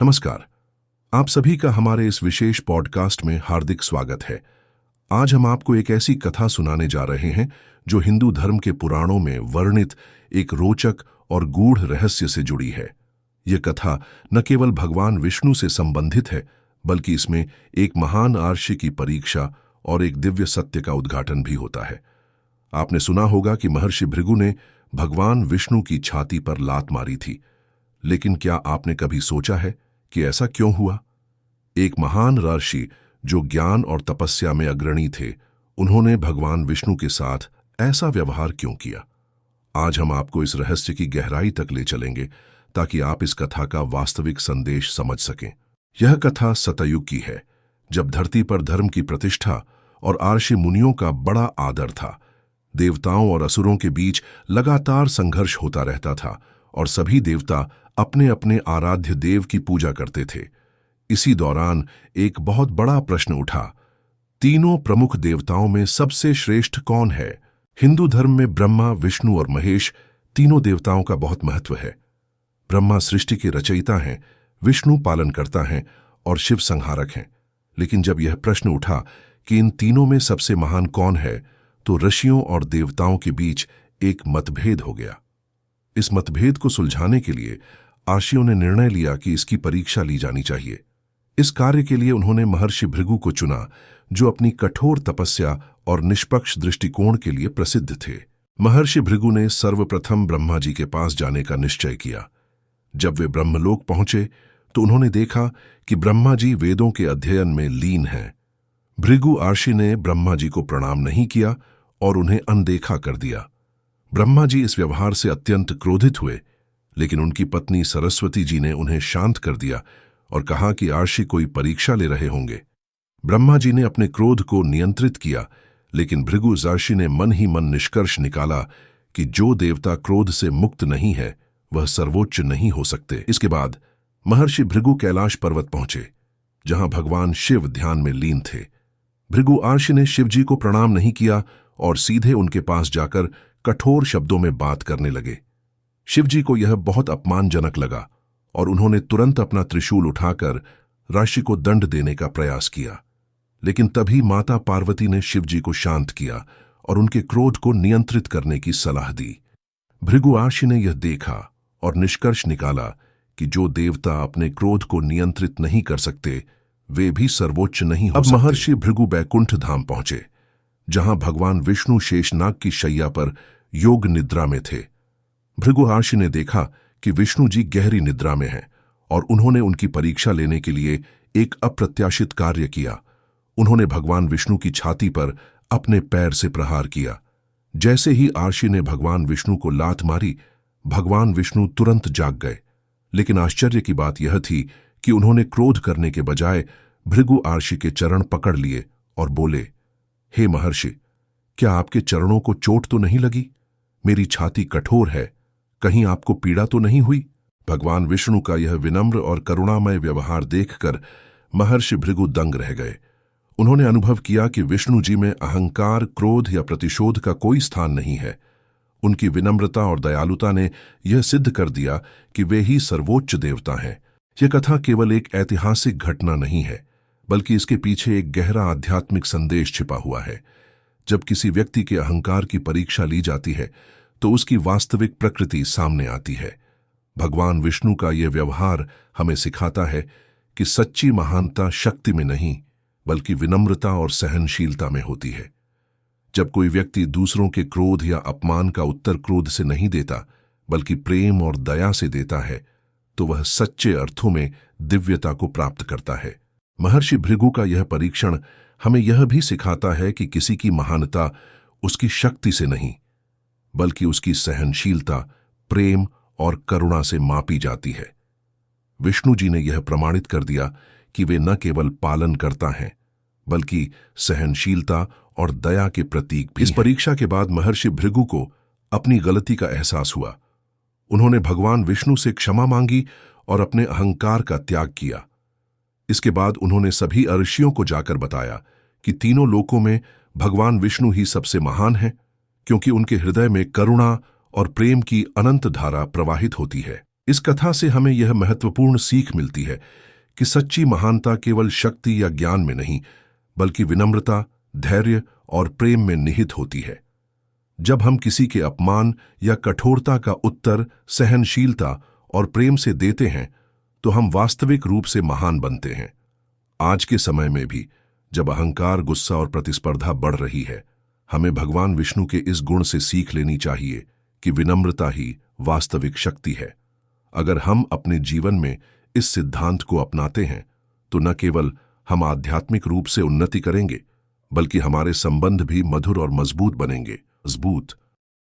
नमस्कार। आप सभी का हमारे इस विशेष पॉडकास्ट में हार्दिक स्वागत है। आज हम आपको एक ऐसी कथा सुनाने जा रहे हैं जो हिंदू धर्म के पुराणों में वर्णित एक रोचक और गूढ़ रहस्य से जुड़ी है। यह कथा न केवल भगवान विष्णु से संबंधित है, बल्कि इसमें एक महान आर्षि की परीक्षा और एक दिव्य सत्य का उद्घाटन भी होता है। आपने सुना होगा कि महर्षि भृगु ने भगवान विष्णु की छाती पर लात मारी थी, लेकिन क्या आपने कभी सोचा है कि ऐसा क्यों हुआ? एक महान ऋषि जो ज्ञान और तपस्या में अग्रणी थे, उन्होंने भगवान विष्णु के साथ ऐसा व्यवहार क्यों किया? आज हम आपको इस रहस्य की गहराई तक ले चलेंगे ताकि आप इस कथा का वास्तविक संदेश समझ सकें। यह कथा सतयुग की है, जब धरती पर धर्म की प्रतिष्ठा और आर्षि मुनियों का बड़ा आदर था। देवताओं और असुरों के बीच लगातार संघर्ष होता रहता था और सभी देवता अपने अपने आराध्य देव की पूजा करते थे। इसी दौरान एक बहुत बड़ा प्रश्न उठा, तीनों प्रमुख देवताओं में सबसे श्रेष्ठ कौन है? हिंदू धर्म में ब्रह्मा, विष्णु और महेश तीनों देवताओं का बहुत महत्व है। ब्रह्मा सृष्टि के रचयिता हैं, विष्णु पालनकर्ता हैं और शिव संहारक हैं। लेकिन जब यह प्रश्न उठा कि इन तीनों में सबसे महान कौन है, तो ऋषियों और देवताओं के बीच एक मतभेद हो गया। इस मतभेद को सुलझाने के लिए आर्षियों ने निर्णय लिया कि इसकी परीक्षा ली जानी चाहिए। इस कार्य के लिए उन्होंने महर्षि भृगु को चुना, जो अपनी कठोर तपस्या और निष्पक्ष दृष्टिकोण के लिए प्रसिद्ध थे। महर्षि भृगु ने सर्वप्रथम ब्रह्मा जी के पास जाने का निश्चय किया। जब वे ब्रह्मलोक पहुंचे तो उन्होंने देखा कि ब्रह्मा जी वेदों के अध्ययन में लीन हैं। भृगु आर्षि ने ब्रह्मा जी को प्रणाम नहीं किया और उन्हें अनदेखा कर दिया। ब्रह्मा जी इस व्यवहार से अत्यंत क्रोधित हुए, लेकिन उनकी पत्नी सरस्वती जी ने उन्हें शांत कर दिया और कहा कि आर्षि कोई परीक्षा ले रहे होंगे। ब्रह्मा जी ने अपने क्रोध को नियंत्रित किया, लेकिन भृगु ऋषि ने मन ही मन निष्कर्ष निकाला कि जो देवता क्रोध से मुक्त नहीं है, वह सर्वोच्च नहीं हो सकते। इसके बाद महर्षि भृगु कैलाश पर्वत पहुंचे, जहां भगवान शिव ध्यान में लीन थे। भृगु आर्षि ने शिव जी को प्रणाम नहीं किया और सीधे उनके पास जाकर कठोर शब्दों में बात करने लगे। शिव जी को यह बहुत अपमानजनक लगा और उन्होंने तुरंत अपना त्रिशूल उठाकर ऋषि को दंड देने का प्रयास किया। लेकिन तभी माता पार्वती ने शिव जी को शांत किया और उनके क्रोध को नियंत्रित करने की सलाह दी। भृगु आर्षि ने यह देखा और निष्कर्ष निकाला कि जो देवता अपने क्रोध को नियंत्रित नहीं कर सकते, वे भी सर्वोच्च नहीं हो सकते। अब महर्षि भृगु बैकुंठ धाम पहुंचे, जहां भगवान विष्णु शेषनाग की शैया पर योग निद्रा में थे। भृगु आर्षि ने देखा कि विष्णु जी गहरी निद्रा में हैं और उन्होंने उनकी परीक्षा लेने के लिए एक अप्रत्याशित कार्य किया। उन्होंने भगवान विष्णु की छाती पर अपने पैर से प्रहार किया। जैसे ही आर्षि ने भगवान विष्णु को लात मारी, भगवान विष्णु तुरंत जाग गए। लेकिन आश्चर्य की बात यह थी कि उन्होंने क्रोध करने के बजाय भृगु आर्षि के चरण पकड़ लिए और बोले, हे महर्षि, क्या आपके चरणों को चोट तो नहीं लगी? मेरी छाती कठोर है, कहीं आपको पीड़ा तो नहीं हुई? भगवान विष्णु का यह विनम्र और करुणामय व्यवहार देखकर महर्षि भृगु दंग रह गए। उन्होंने अनुभव किया कि विष्णु जी में अहंकार, क्रोध या प्रतिशोध का कोई स्थान नहीं है। उनकी विनम्रता और दयालुता ने यह सिद्ध कर दिया कि वे ही सर्वोच्च देवता हैं। यह कथा केवल एक ऐतिहासिक घटना नहीं है, बल्कि इसके पीछे एक गहरा आध्यात्मिक संदेश छिपा हुआ है। जब किसी व्यक्ति के अहंकार की परीक्षा ली जाती है, तो उसकी वास्तविक प्रकृति सामने आती है। भगवान विष्णु का यह व्यवहार हमें सिखाता है कि सच्ची महानता शक्ति में नहीं, बल्कि विनम्रता और सहनशीलता में होती है। जब कोई व्यक्ति दूसरों के क्रोध या अपमान का उत्तर क्रोध से नहीं देता, बल्कि प्रेम और दया से देता है, तो वह सच्चे अर्थों में दिव्यता को प्राप्त करता है। महर्षि भृगु का यह परीक्षण हमें यह भी सिखाता है कि किसी की महानता उसकी शक्ति से नहीं, बल्कि उसकी सहनशीलता, प्रेम और करुणा से मापी जाती है। विष्णु जी ने यह प्रमाणित कर दिया कि वे न केवल पालन करता हैं, बल्कि सहनशीलता और दया के प्रतीक भी। इस परीक्षा के बाद महर्षि भृगु को अपनी गलती का एहसास हुआ। उन्होंने भगवान विष्णु से क्षमा मांगी और अपने अहंकार का त्याग किया। इसके बाद उन्होंने सभी ऋषियों को जाकर बताया कि तीनों लोकों में भगवान विष्णु ही सबसे महान हैं, क्योंकि उनके हृदय में करुणा और प्रेम की अनंत धारा प्रवाहित होती है। इस कथा से हमें यह महत्वपूर्ण सीख मिलती है कि सच्ची महानता केवल शक्ति या ज्ञान में नहीं, बल्कि विनम्रता, धैर्य और प्रेम में निहित होती है। जब हम किसी के अपमान या कठोरता का उत्तर सहनशीलता और प्रेम से देते हैं, तो हम वास्तविक रूप से महान बनते हैं। आज के समय में भी, जब अहंकार, गुस्सा और प्रतिस्पर्धा बढ़ रही है, हमें भगवान विष्णु के इस गुण से सीख लेनी चाहिए कि विनम्रता ही वास्तविक शक्ति है। अगर हम अपने जीवन में इस सिद्धांत को अपनाते हैं, तो न केवल हम आध्यात्मिक रूप से उन्नति करेंगे, बल्कि हमारे संबंध भी मधुर और मजबूत बनेंगे। मजबूत